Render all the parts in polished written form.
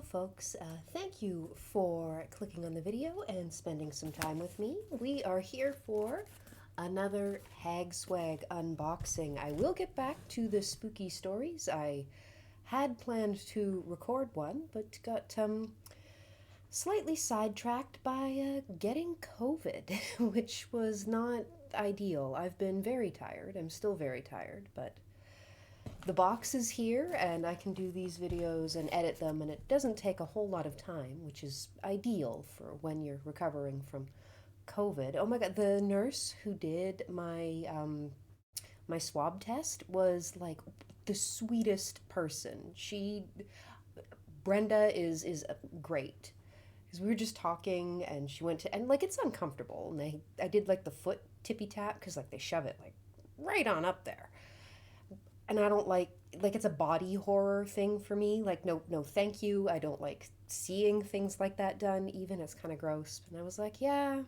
folks. Thank you for clicking on the video and spending some time with me. We are here for another Hagswag unboxing. I will get back to the spooky stories. I had planned to record one, but got slightly sidetracked by getting COVID, which was not ideal. I've been very tired. I'm still very tired, but the box is here and I can do these videos and edit them, and it doesn't take a whole lot of time, which is ideal for when you're recovering from COVID. Oh my god, the nurse who did my swab test was like the sweetest person. Brenda is great. Because we were just talking and she went to, and like it's uncomfortable, and I did like the foot tippy tap because like they shove it like right on up there, and I don't like it's a body horror thing for me. Like no thank you. I don't like seeing things like that done even. It's kind of gross. And I was like, yeah,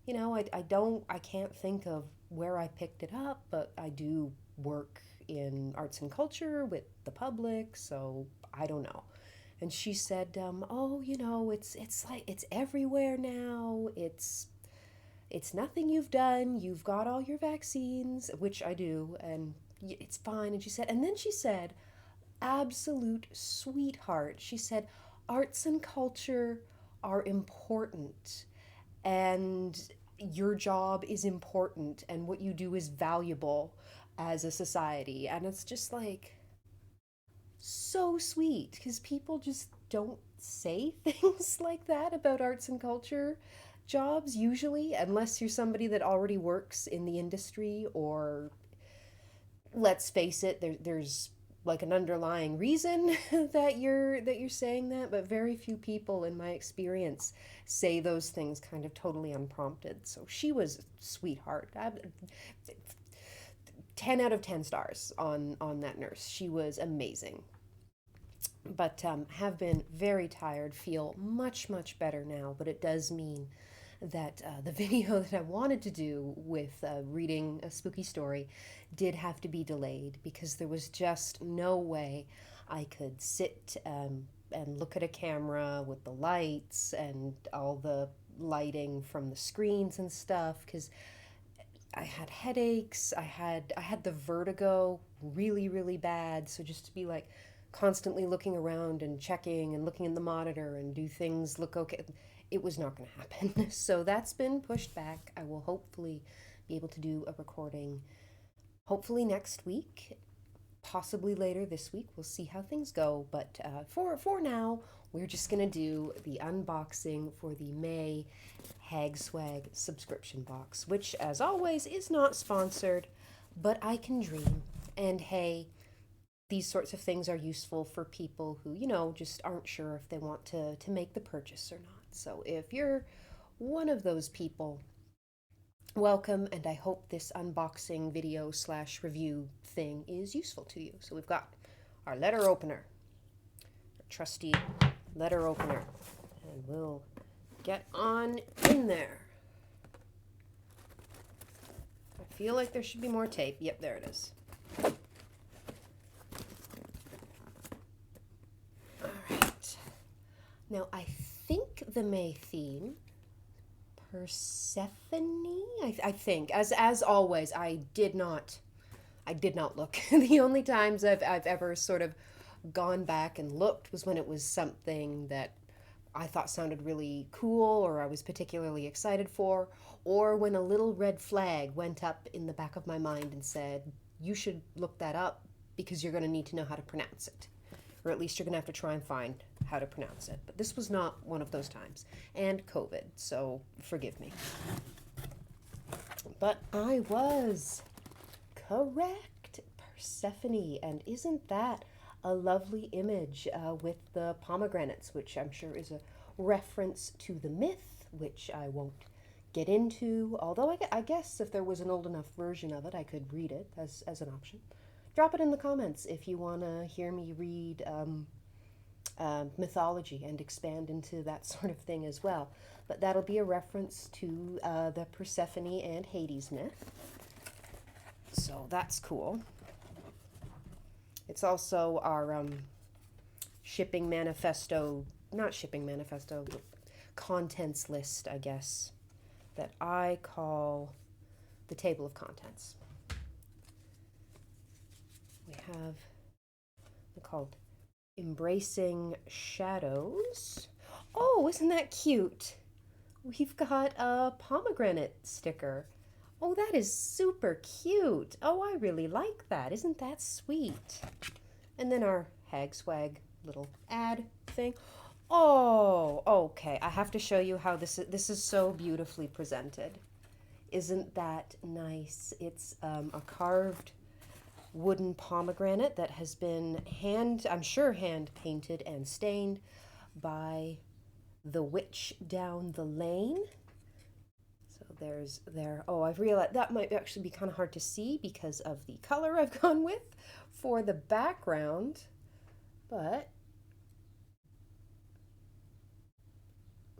I can't think of where I picked it up, but I do work in arts and culture with the public, so I don't know. And she said, oh, it's like it's everywhere now. It's nothing you've done. You've got all your vaccines, which I do, and it's fine. And then she said, absolute sweetheart. She said, arts and culture are important, and your job is important, and what you do is valuable as a society. And it's just like so sweet because people just don't say things like that about arts and culture jobs usually, unless you're somebody that already works in the industry, or let's face it, there's like an underlying reason that you're saying that, but very few people in my experience say those things kind of totally unprompted. So she was a sweetheart. 10 out of 10 stars on that nurse. She was amazing. But have been very tired, feel much better now, but it does mean that the video that I wanted to do with reading a spooky story did have to be delayed because there was just no way I could sit and look at a camera with the lights and all the lighting from the screens and stuff, because I had headaches, I had the vertigo really bad, so just to be like constantly looking around and checking and looking in the monitor and do things look okay, it was not going to happen. So that's been pushed back. I will hopefully be able to do a recording hopefully next week, possibly later this week. We'll see how things go, but for now we're just going to do the unboxing for the May Hagswag subscription box, which as always is not sponsored, but I can dream. And hey, these sorts of things are useful for people who, just aren't sure if they want to make the purchase or not. So if you're one of those people, welcome, and I hope this unboxing video / review thing is useful to you. So we've got our letter opener, our trusty letter opener, and we'll get on in there. I feel like there should be more tape. Yep, there it is. Now, I think the May theme, Persephone, I think, as always, I did not look. The only times I've ever sort of gone back and looked was when it was something that I thought sounded really cool or I was particularly excited for, or when a little red flag went up in the back of my mind and said, you should look that up because you're going to need to know how to pronounce it. Or at least you're going to have to try and find how to pronounce it. But this was not one of those times. And COVID, so forgive me. But I was correct. Persephone. And isn't that a lovely image with the pomegranates, which I'm sure is a reference to the myth, which I won't get into. Although I guess if there was an old enough version of it, I could read it as an option. Drop it in the comments if you want to hear me read mythology and expand into that sort of thing as well. But that'll be a reference to the Persephone and Hades myth. So that's cool. It's also our shipping manifesto, not shipping manifesto, contents list, I guess, that I call the table of contents. We have called Embracing Shadows. Oh, isn't that cute? We've got a pomegranate sticker. Oh, that is super cute. Oh, I really like that. Isn't that sweet? And then our Hagswag little ad thing. Oh, okay. I have to show you how this is so beautifully presented. Isn't that nice? It's a carved wooden pomegranate that has been I'm sure hand painted and stained by the witch down the lane. So there's there. Oh, I've realized that might actually be kind of hard to see because of the color I've gone with for the background, but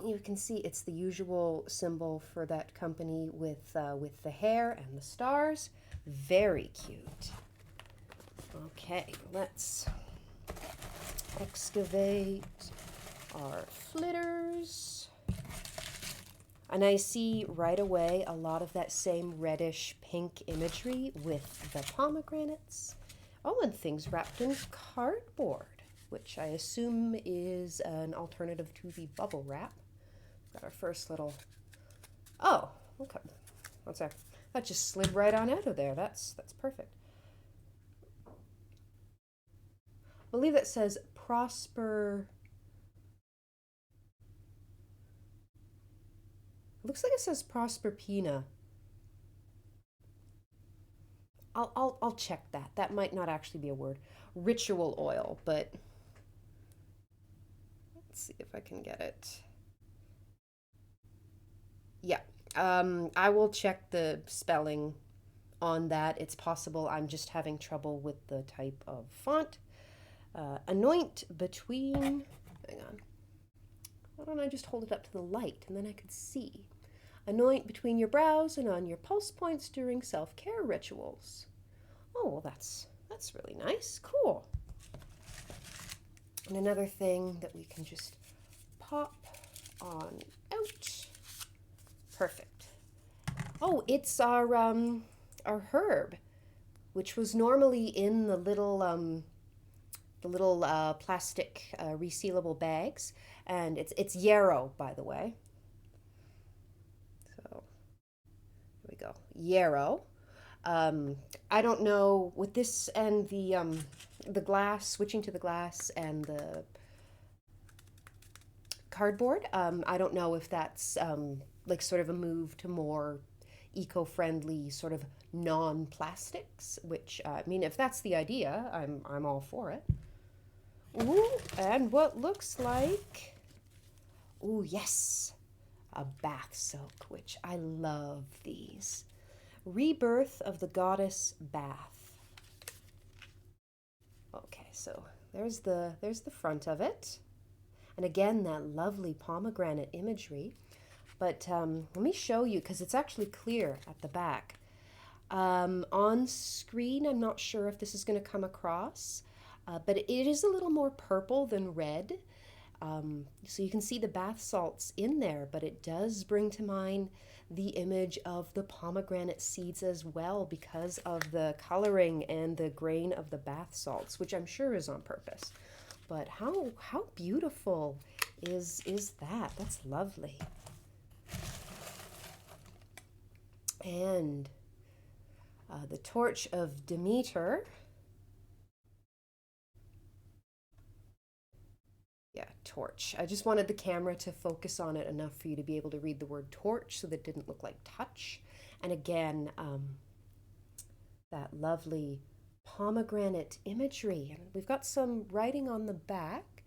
you can see it's the usual symbol for that company with the hair and the stars. Very cute. Okay, let's excavate our flitters. And I see right away a lot of that same reddish pink imagery with the pomegranates. Oh, and things wrapped in cardboard, which I assume is an alternative to the bubble wrap. Got our first little... Oh, okay. What's that? That just slid right on out of there. That's perfect. I believe that says Prosper. It looks like it says Prosperpina. I'll check that. That might not actually be a word. Ritual oil, but let's see if I can get it. Yeah. I will check the spelling on that. It's possible I'm just having trouble with the type of font. Anoint between, hang on, why don't I just hold it up to the light and then I could see. Anoint between your brows and on your pulse points during self-care rituals. Oh, well, that's really nice. Cool. And another thing that we can just pop on out. Perfect. Oh, it's our herb, which was normally in the little plastic resealable bags, and it's yarrow, by the way. So here we go, yarrow. I don't know with this and the glass, switching to the glass and the cardboard. I don't know if that's like sort of a move to more eco-friendly sort of non-plastics, which I mean, if that's the idea, I'm all for it. Ooh, and what looks like, ooh, yes, a bath soak, which I love these. Rebirth of the Goddess Bath. Okay, so there's the front of it. And again, that lovely pomegranate imagery. But let me show you, because it's actually clear at the back. On screen, I'm not sure if this is going to come across, but it is a little more purple than red. So you can see the bath salts in there, but it does bring to mind the image of the pomegranate seeds as well because of the coloring and the grain of the bath salts, which I'm sure is on purpose. But how beautiful is that? That's lovely. And the torch of Demeter. Yeah, torch. I just wanted the camera to focus on it enough for you to be able to read the word torch so that it didn't look like touch. And again, that lovely pomegranate imagery. And we've got some writing on the back.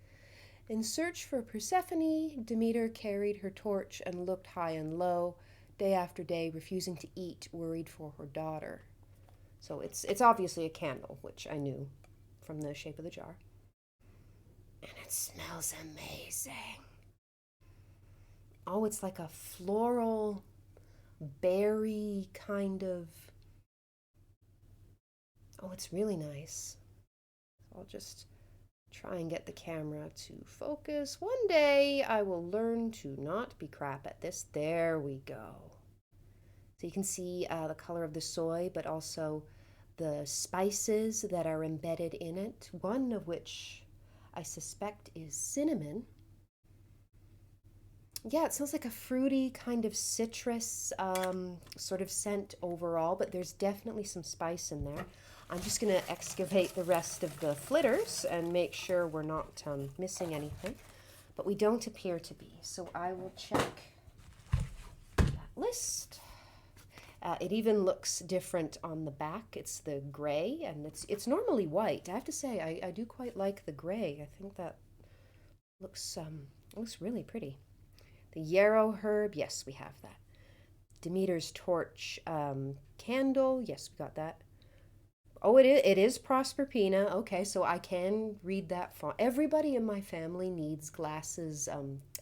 In search for Persephone, Demeter carried her torch and looked high and low, day after day, refusing to eat, worried for her daughter. So it's obviously a candle, which I knew from the shape of the jar. And it smells amazing. Oh, it's like a floral, berry kind of... Oh, it's really nice. So I'll just Try and get the camera to focus. One day I will learn to not be crap at this. There we go. So you can see the color of the soy, but also the spices that are embedded in it, one of which I suspect is cinnamon. Yeah, it smells like a fruity kind of citrus sort of scent overall, but there's definitely some spice in there. I'm just going to excavate the rest of the flitters and make sure we're not missing anything, but we don't appear to be. So I will check that list. It even looks different on the back. It's the gray, and it's normally white. I have to say, I do quite like the gray. I think that looks really pretty. The yarrow herb, yes, we have that. Demeter's torch candle, yes, we got that. Oh, it is Proserpina. Okay, so I can read that font. Everybody in my family needs glasses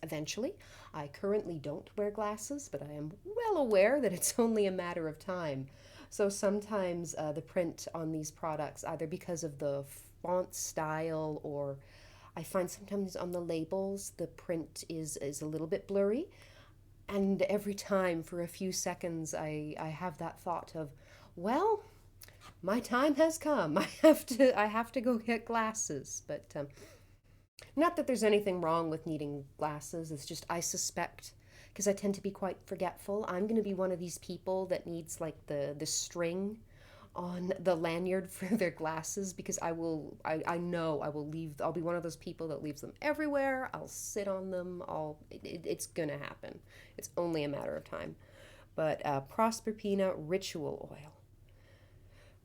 eventually. I currently don't wear glasses, but I am well aware that it's only a matter of time. So sometimes the print on these products, either because of the font style, or I find sometimes on the labels the print is a little bit blurry. And every time for a few seconds I have that thought of, well, my time has come. I have to go get glasses. But not that there's anything wrong with needing glasses. It's just I suspect, because I tend to be quite forgetful, I'm going to be one of these people that needs like the string on the lanyard for their glasses, because I know I will leave. I'll be one of those people that leaves them everywhere. I'll sit on them. It's gonna happen. It's only a matter of time. But Proserpina ritual oil.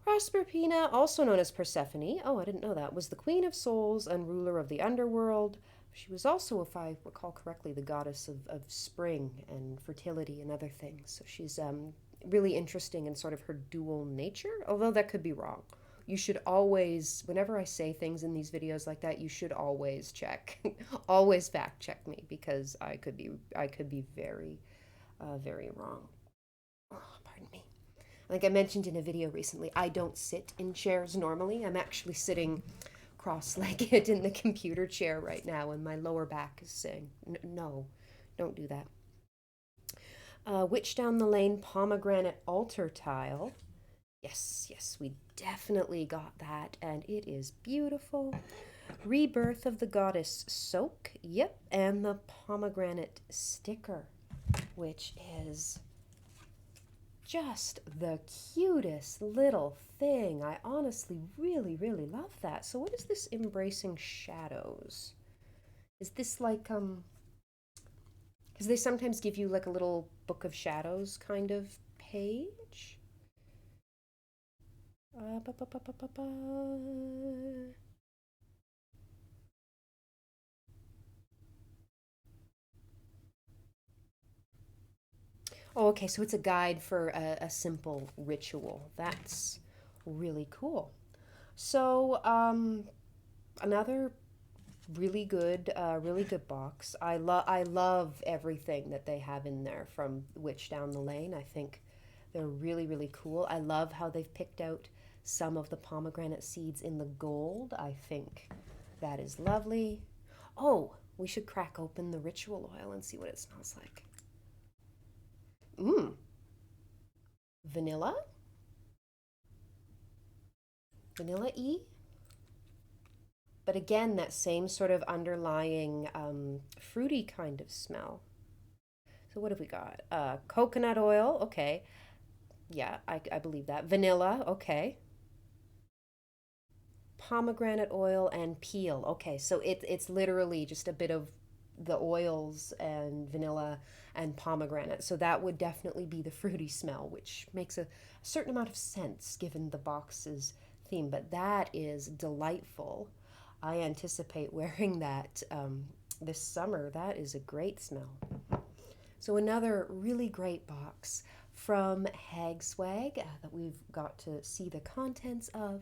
Proserpina, also known as Persephone, oh, I didn't know that, was the queen of souls and ruler of the underworld. She was also, if I recall correctly, the goddess of spring and fertility and other things. So she's really interesting in sort of her dual nature, although that could be wrong. You should always, whenever I say things in these videos like that, you should always check, always fact check me, because I could be very, very wrong. Oh, pardon me. Like I mentioned in a video recently, I don't sit in chairs normally. I'm actually sitting cross-legged in the computer chair right now, and my lower back is saying, no, don't do that. Witch Down the Lane pomegranate altar tile. Yes, we definitely got that, and it is beautiful. Rebirth of the Goddess soak, yep, and the pomegranate sticker, which is just the cutest little thing. I honestly really, really love that. So what is this embracing shadows? Is this like, because they sometimes give you like a little book of shadows kind of page. Ba, ba, ba, ba, ba, ba. Oh, okay, so it's a guide for a simple ritual. That's really cool. So, another really good box. I love everything that they have in there from Witch Down the Lane. I think they're really, really cool. I love how they've picked out some of the pomegranate seeds in the gold. I think that is lovely. Oh, we should crack open the ritual oil and see what it smells like. Mmm. Vanilla? Vanilla-y? But again, that same sort of underlying fruity kind of smell. So what have we got? Coconut oil, okay. Yeah, I believe that. Vanilla, okay. Pomegranate oil and peel. Okay, so it's literally just a bit of the oils and vanilla and pomegranate. So that would definitely be the fruity smell, which makes a certain amount of sense given the box's theme. But that is delightful. I anticipate wearing that this summer. That is a great smell. So another really great box from Hagswag that we've got to see the contents of.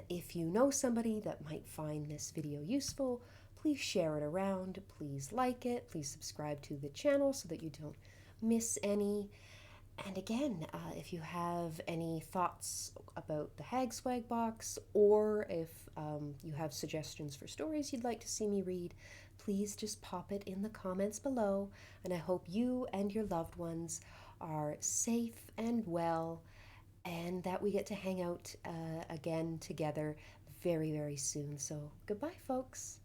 If you know somebody that might find this video useful, please share it around, please like it, please subscribe to the channel so that you don't miss any. And again, if you have any thoughts about the Hagswag box, or if you have suggestions for stories you'd like to see me read, please just pop it in the comments below. And I hope you and your loved ones are safe and well, and that we get to hang out again together very, very soon. So, goodbye, folks.